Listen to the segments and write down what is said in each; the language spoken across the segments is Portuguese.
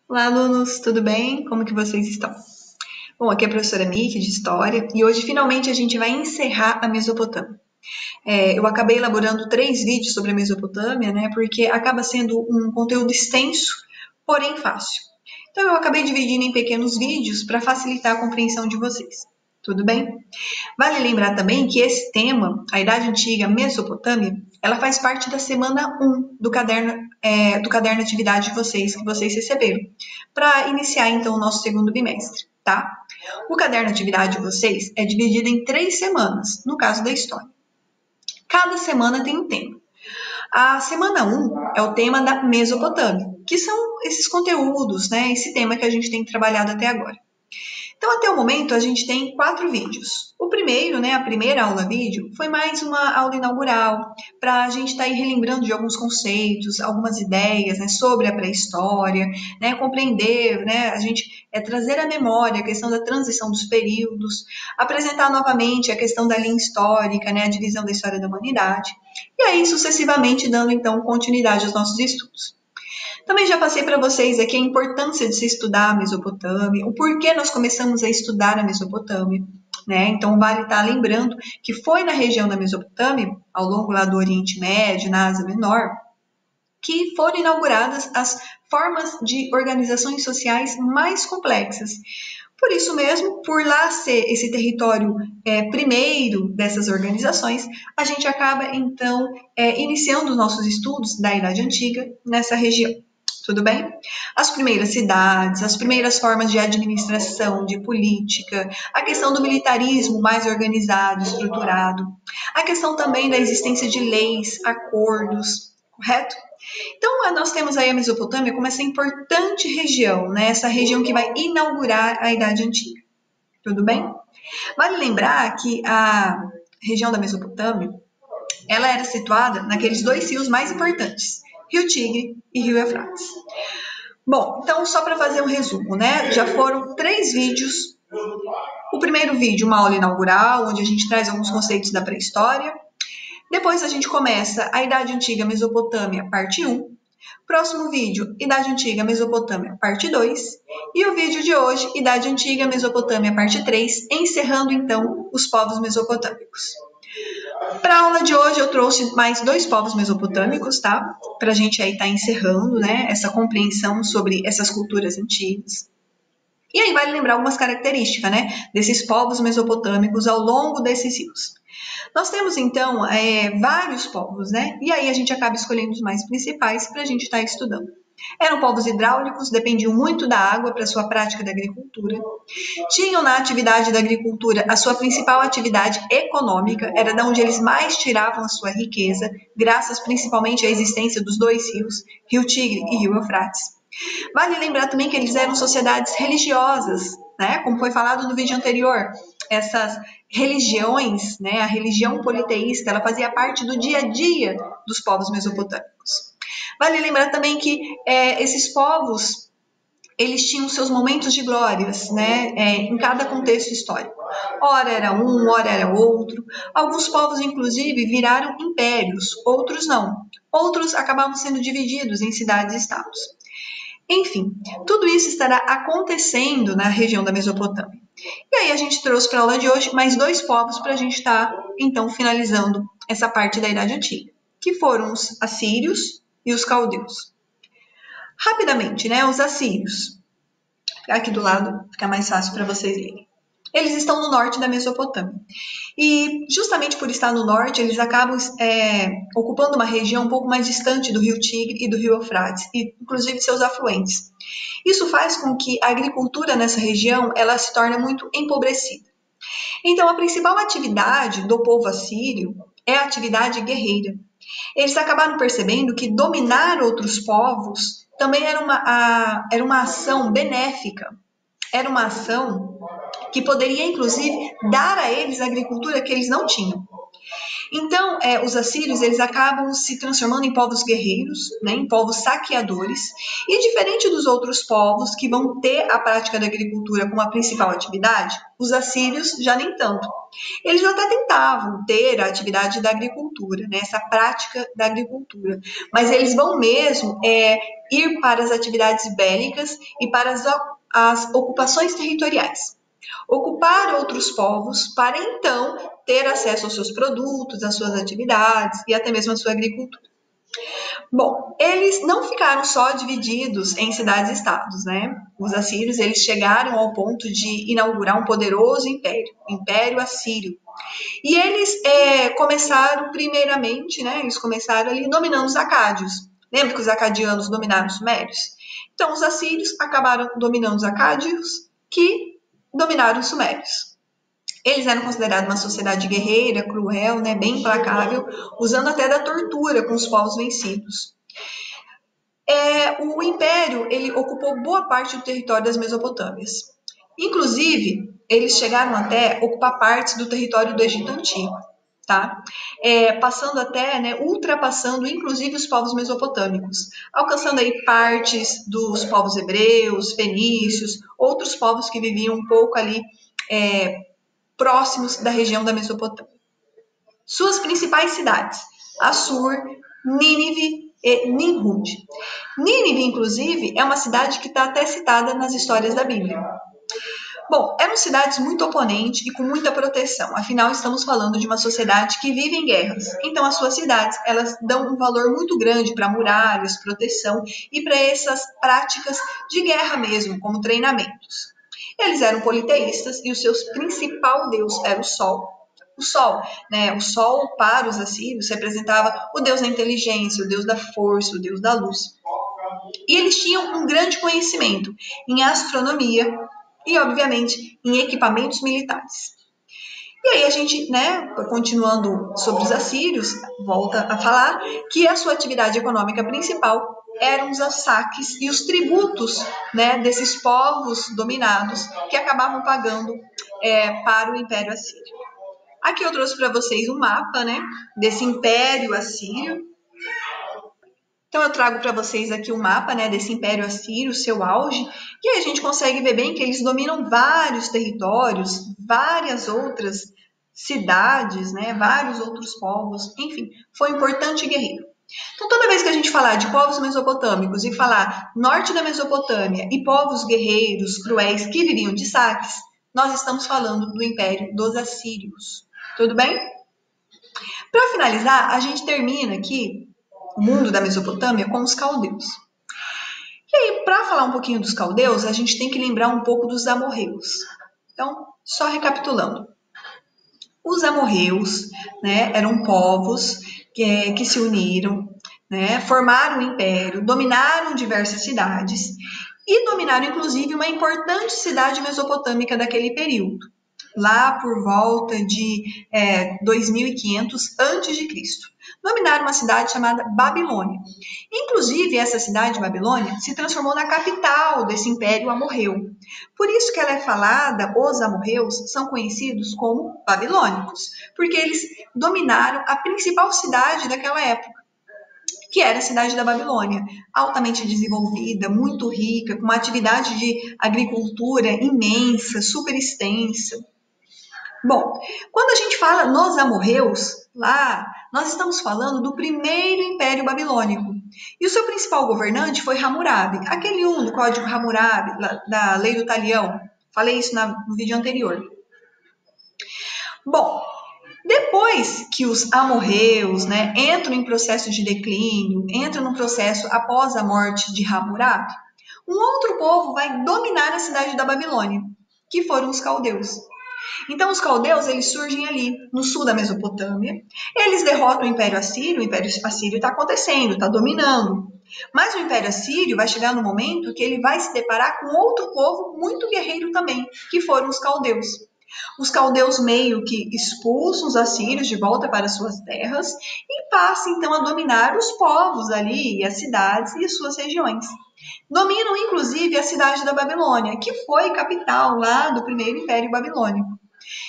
Olá, alunos, tudo bem? Como que vocês estão? Bom, aqui é a professora Miki, de História, e hoje finalmente a gente vai encerrar a Mesopotâmia. Eu acabei elaborando 3 vídeos sobre a Mesopotâmia, né, porque acaba sendo um conteúdo extenso, porém fácil. Então eu acabei dividindo em pequenos vídeos para facilitar a compreensão de vocês. Tudo bem? Vale lembrar também que esse tema, a Idade Antiga Mesopotâmia, ela faz parte da semana 1 do caderno atividade de vocês, que vocês receberam, para iniciar então o nosso segundo bimestre, tá? O caderno atividade de vocês é dividido em 3 semanas, no caso da história. Cada semana tem um tema. A semana 1 é o tema da Mesopotâmia, que são esses conteúdos, né? Esse tema que a gente tem trabalhado até agora. Então, até o momento, a gente tem 4 vídeos. O primeiro, né, a primeira aula vídeo, foi mais uma aula inaugural, para a gente estar aí relembrando de alguns conceitos, algumas ideias, né, sobre a pré-história, né, compreender, né, a gente trazer à memória a questão da transição dos períodos, apresentar novamente a questão da linha histórica, né, a divisão da história da humanidade, e aí sucessivamente dando, então, continuidade aos nossos estudos. Também já passei para vocês aqui a importância de se estudar a Mesopotâmia, o porquê nós começamos a estudar a Mesopotâmia, né? Então vale estar lembrando que foi na região da Mesopotâmia, ao longo lá do Oriente Médio, na Ásia Menor, que foram inauguradas as formas de organizações sociais mais complexas. Por isso mesmo, por lá ser esse território primeiro dessas organizações, a gente acaba então iniciando os nossos estudos da Idade Antiga nessa região. Tudo bem? As primeiras cidades, as primeiras formas de administração, de política, a questão do militarismo mais organizado, estruturado, a questão também da existência de leis, acordos, correto? Então, nós temos aí a Mesopotâmia como essa importante região, né? Essa região que vai inaugurar a Idade Antiga. Tudo bem? Vale lembrar que a região da Mesopotâmia, ela era situada naqueles 2 rios mais importantes, Rio Tigre e Rio Eufrates. Bom, então só para fazer um resumo, né? Já foram 3 vídeos. O primeiro vídeo, uma aula inaugural, onde a gente traz alguns conceitos da pré-história. Depois a gente começa a Idade Antiga Mesopotâmia, parte 1. Próximo vídeo, Idade Antiga Mesopotâmia, parte 2. E o vídeo de hoje, Idade Antiga Mesopotâmia, parte 3, encerrando então os povos mesopotâmicos. Para a aula de hoje eu trouxe mais 2 povos mesopotâmicos, tá? Para a gente aí estar encerrando, né, essa compreensão sobre essas culturas antigas. E aí vale lembrar algumas características, né, desses povos mesopotâmicos ao longo desses rios. Nós temos, então, vários povos, né? E aí a gente acaba escolhendo os mais principais para a gente estar estudando. Eram povos hidráulicos, dependiam muito da água para sua prática da agricultura. Tinham na atividade da agricultura a sua principal atividade econômica, era da onde eles mais tiravam a sua riqueza, graças principalmente à existência dos 2 rios, Rio Tigre e Rio Eufrates. Vale lembrar também que eles eram sociedades religiosas, né? Como foi falado no vídeo anterior, essas religiões, né? A religião politeísta, ela fazia parte do dia a dia dos povos mesopotâmicos. Vale lembrar também que esses povos, eles tinham seus momentos de glórias, né? Em cada contexto histórico. Ora era um, ora era outro. Alguns povos, inclusive, viraram impérios, outros não. Outros acabavam sendo divididos em cidades e estados. Enfim, tudo isso estará acontecendo na região da Mesopotâmia. E aí a gente trouxe para a aula de hoje mais 2 povos para a gente estar, então, finalizando essa parte da Idade Antiga, que foram os assírios e os caldeus. Rapidamente, né, os assírios. Aqui do lado fica mais fácil para vocês lerem. Eles estão no norte da Mesopotâmia. E justamente por estar no norte, eles acabam ocupando uma região um pouco mais distante do Rio Tigre e do Rio Eufrates, e inclusive seus afluentes. Isso faz com que a agricultura nessa região ela se torne muito empobrecida. Então, a principal atividade do povo assírio é a atividade guerreira. Eles acabaram percebendo que dominar outros povos também era uma ação benéfica, era uma ação que poderia, inclusive, dar a eles a agricultura que eles não tinham. Então, os assírios, eles acabam se transformando em povos guerreiros, né, em povos saqueadores, e diferente dos outros povos que vão ter a prática da agricultura como a principal atividade, os assírios já nem tanto. Eles até tentavam ter a atividade da agricultura, né, essa prática da agricultura, mas eles vão mesmo ir para as atividades bélicas e para as ocupações territoriais. Ocupar outros povos para então ter acesso aos seus produtos, às suas atividades e até mesmo à sua agricultura. Bom, eles não ficaram só divididos em cidades-estados, né? Os assírios, eles chegaram ao ponto de inaugurar um poderoso império, o Império Assírio. E eles começaram primeiramente, né? Eles começaram ali dominando os acádios. Lembra que os acadianos dominaram os sumérios? Então, os assírios acabaram dominando os acádios, que dominaram os sumérios. Eles eram considerados uma sociedade guerreira, cruel, né, bem implacável, usando até da tortura com os povos vencidos. O Império ele ocupou boa parte do território das Mesopotâmias. Inclusive, eles chegaram até a ocupar partes do território do Egito Antigo, tá? Passando até, né, ultrapassando inclusive os povos mesopotâmicos, alcançando aí partes dos povos hebreus, fenícios, outros povos que viviam um pouco ali próximos da região da Mesopotâmia. Suas principais cidades, Assur, Nínive e Nimrud. Nínive, inclusive, é uma cidade que está até citada nas histórias da Bíblia. Bom, eram cidades muito oponentes e com muita proteção, afinal estamos falando de uma sociedade que vive em guerras. Então as suas cidades, elas dão um valor muito grande para muralhas, proteção e para essas práticas de guerra mesmo, como treinamentos. Eles eram politeístas e o seu principal deus era o Sol. O Sol, né? O Sol para os assírios representava o deus da inteligência, o deus da força, o deus da luz. E eles tinham um grande conhecimento em astronomia e, obviamente, em equipamentos militares. E aí a gente, né, continuando sobre os assírios, volta a falar que a sua atividade econômica principal eram os saques e os tributos, né, desses povos dominados que acabavam pagando para o Império Assírio. Aqui eu trouxe para vocês um mapa, né, desse Império Assírio. Então eu trago para vocês aqui um mapa, né, desse Império Assírio, seu auge, e aí a gente consegue ver bem que eles dominam vários territórios, várias outras cidades, né, vários outros povos, enfim, foi um importante guerreiro. Então toda vez que a gente falar de povos mesopotâmicos e falar norte da Mesopotâmia e povos guerreiros, cruéis, que viviam de saques, nós estamos falando do Império dos Assírios. Tudo bem? Para finalizar, a gente termina aqui o mundo da Mesopotâmia com os caldeus. E aí, para falar um pouquinho dos caldeus, a gente tem que lembrar um pouco dos amorreus. Então, só recapitulando. Os amorreus, né, eram povos que se uniram, né, formaram um império, dominaram diversas cidades e dominaram, inclusive, uma importante cidade mesopotâmica daquele período, lá por volta de 2500 a.C. Dominaram uma cidade chamada Babilônia. Inclusive, essa cidade, Babilônia, se transformou na capital desse império amorreu. Por isso que ela é falada, os amorreus são conhecidos como babilônicos, porque eles dominaram a principal cidade daquela época, que era a cidade da Babilônia, altamente desenvolvida, muito rica, com uma atividade de agricultura imensa, super extensa. Bom, quando a gente fala nos amorreus, lá, nós estamos falando do primeiro império babilônico. E o seu principal governante foi Hammurabi, aquele do código Hammurabi, da lei do talião. Falei isso no vídeo anterior. Bom, depois que os amorreus, né, entram em processo de declínio, entram no processo após a morte de Hammurabi, um outro povo vai dominar a cidade da Babilônia, que foram os caldeus. Então, os caldeus, eles surgem ali, no sul da Mesopotâmia. Eles derrotam o Império Assírio está acontecendo, está dominando. Mas o Império Assírio vai chegar no momento que ele vai se deparar com outro povo muito guerreiro também, que foram os caldeus. Os caldeus meio que expulsam os assírios de volta para suas terras e passam, então, a dominar os povos ali, as cidades e as suas regiões. Dominam, inclusive, a cidade da Babilônia, que foi capital lá do primeiro Império Babilônico.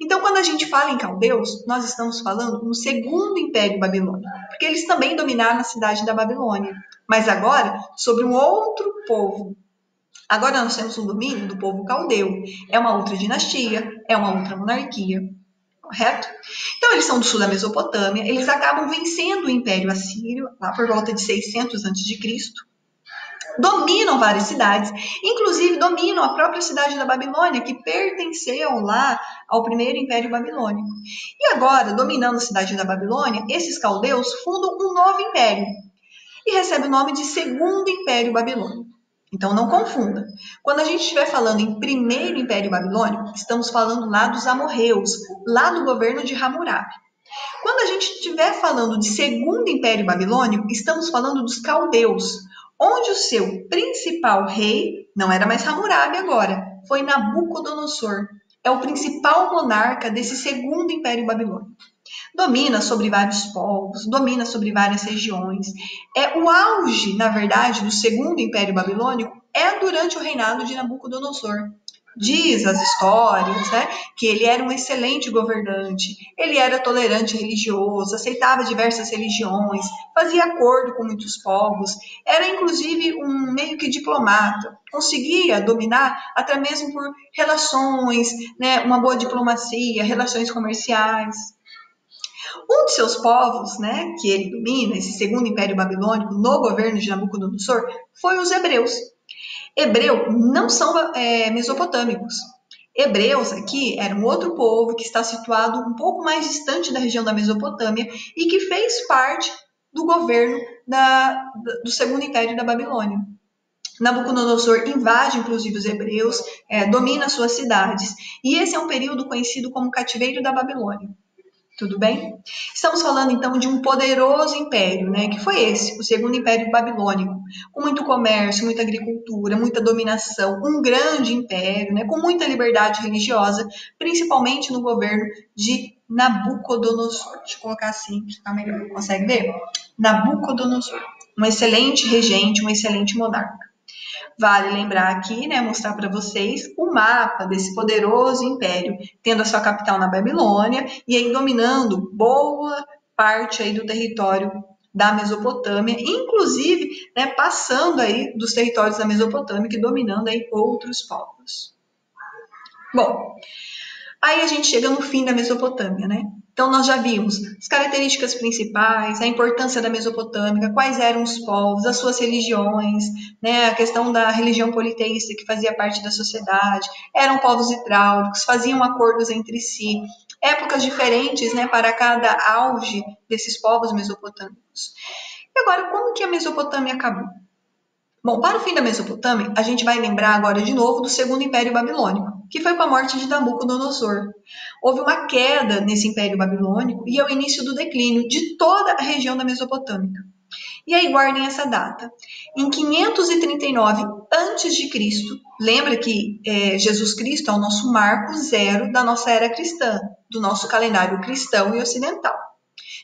Então, quando a gente fala em caldeus, nós estamos falando no segundo Império Babilônico, porque eles também dominaram a cidade da Babilônia, mas agora sobre um outro povo. Agora nós temos um domínio do povo caldeu. É uma outra dinastia, é uma outra monarquia, correto? Então, eles são do sul da Mesopotâmia, eles acabam vencendo o Império Assírio, lá por volta de 600 a.C., dominam várias cidades, inclusive dominam a própria cidade da Babilônia, que pertenceu lá ao primeiro Império Babilônico. E agora, dominando a cidade da Babilônia, esses caldeus fundam um novo império e recebe o nome de Segundo Império Babilônico. Então não confunda. Quando a gente estiver falando em primeiro Império Babilônico, estamos falando lá dos amorreus, lá do governo de Hammurabi. Quando a gente estiver falando de segundo Império Babilônico, estamos falando dos caldeus, onde o seu principal rei não era mais Hammurabi agora, foi Nabucodonosor. É o principal monarca desse segundo Império Babilônico. Domina sobre vários povos, domina sobre várias regiões. O auge, na verdade, do segundo Império Babilônico é durante o reinado de Nabucodonosor. Diz as histórias, né, que ele era um excelente governante, ele era tolerante religioso, aceitava diversas religiões, fazia acordo com muitos povos, era inclusive um meio que diplomata, conseguia dominar até mesmo por relações, né, uma boa diplomacia, relações comerciais. Um de seus povos, né, que ele domina, esse segundo Império Babilônico, no governo de Nabucodonosor, foi os hebreus. Hebreus não são mesopotâmicos. Hebreus aqui era um outro povo que está situado um pouco mais distante da região da Mesopotâmia e que fez parte do governo do segundo Império da Babilônia. Nabucodonosor invade, inclusive, os hebreus, domina suas cidades. E esse é um período conhecido como cativeiro da Babilônia. Tudo bem? Estamos falando então de um poderoso império, né? Que foi esse, o segundo império babilônico, com muito comércio, muita agricultura, muita dominação, um grande império, né? Com muita liberdade religiosa, principalmente no governo de Nabucodonosor. Deixa eu colocar assim, para ficar melhor. Consegue ver? Nabucodonosor, um excelente regente, um excelente monarca. Vale lembrar aqui, né, mostrar para vocês o mapa desse poderoso império, tendo a sua capital na Babilônia e aí dominando boa parte aí do território da Mesopotâmia, inclusive, né, passando aí dos territórios da Mesopotâmia e dominando aí outros povos. Bom, aí a gente chega no fim da Mesopotâmia, né? Então, nós já vimos as características principais, a importância da Mesopotâmica, quais eram os povos, as suas religiões, né? A questão da religião politeísta que fazia parte da sociedade, eram povos hidráulicos, faziam acordos entre si, épocas diferentes, né, para cada auge desses povos mesopotâmicos. E agora, como que a Mesopotâmia acabou? Bom, para o fim da Mesopotâmia, a gente vai lembrar agora de novo do Segundo Império Babilônico, que foi com a morte de Nabucodonosor. Houve uma queda nesse Império Babilônico e é o início do declínio de toda a região da Mesopotâmica. E aí guardem essa data. Em 539 a.C., lembra que Jesus Cristo é o nosso marco zero da nossa era cristã, do nosso calendário cristão e ocidental.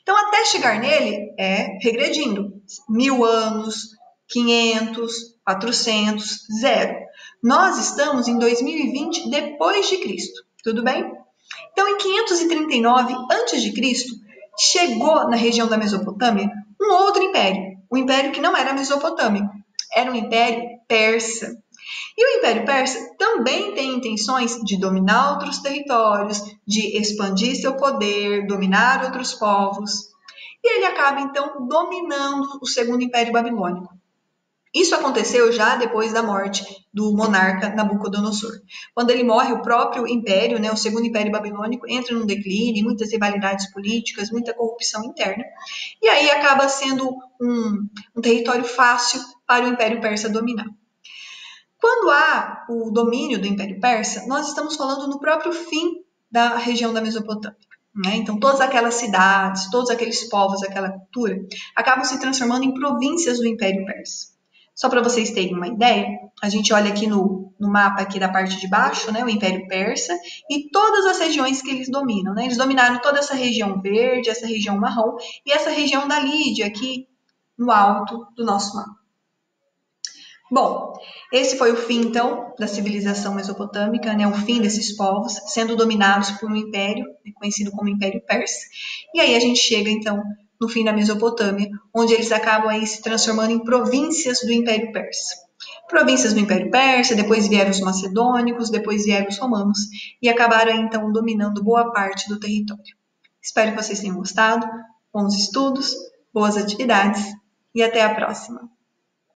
Então, até chegar nele, regredindo 1000 anos, 500, 400, 0. Nós estamos em 2020 depois de Cristo, tudo bem? Então, em 539 a.C., chegou na região da Mesopotâmia um outro império, um império que não era mesopotâmico, era um império persa. E o Império Persa também tem intenções de dominar outros territórios, de expandir seu poder, dominar outros povos. E ele acaba, então, dominando o Segundo Império Babilônico. Isso aconteceu já depois da morte do monarca Nabucodonosor. Quando ele morre, o próprio império, né, o Segundo Império Babilônico, entra num declínio, muitas rivalidades políticas, muita corrupção interna. E aí acaba sendo um território fácil para o Império Persa dominar. Quando há o domínio do Império Persa, nós estamos falando no próprio fim da região da Mesopotâmia. Né? Então, todas aquelas cidades, todos aqueles povos, aquela cultura, acabam se transformando em províncias do Império Persa. Só para vocês terem uma ideia, a gente olha aqui no mapa aqui da parte de baixo, né, o Império Persa, e todas as regiões que eles dominam. Né? Eles dominaram toda essa região verde, essa região marrom, e essa região da Lídia aqui no alto do nosso mapa. Bom, esse foi o fim, então, da civilização mesopotâmica, né? O fim desses povos sendo dominados por um império, conhecido como Império Persa. E aí a gente chega, então, no fim da Mesopotâmia, onde eles acabam aí se transformando em províncias do Império Persa. Províncias do Império Persa, depois vieram os macedônicos, depois vieram os romanos, e acabaram, então, dominando boa parte do território. Espero que vocês tenham gostado, bons estudos, boas atividades, e até a próxima!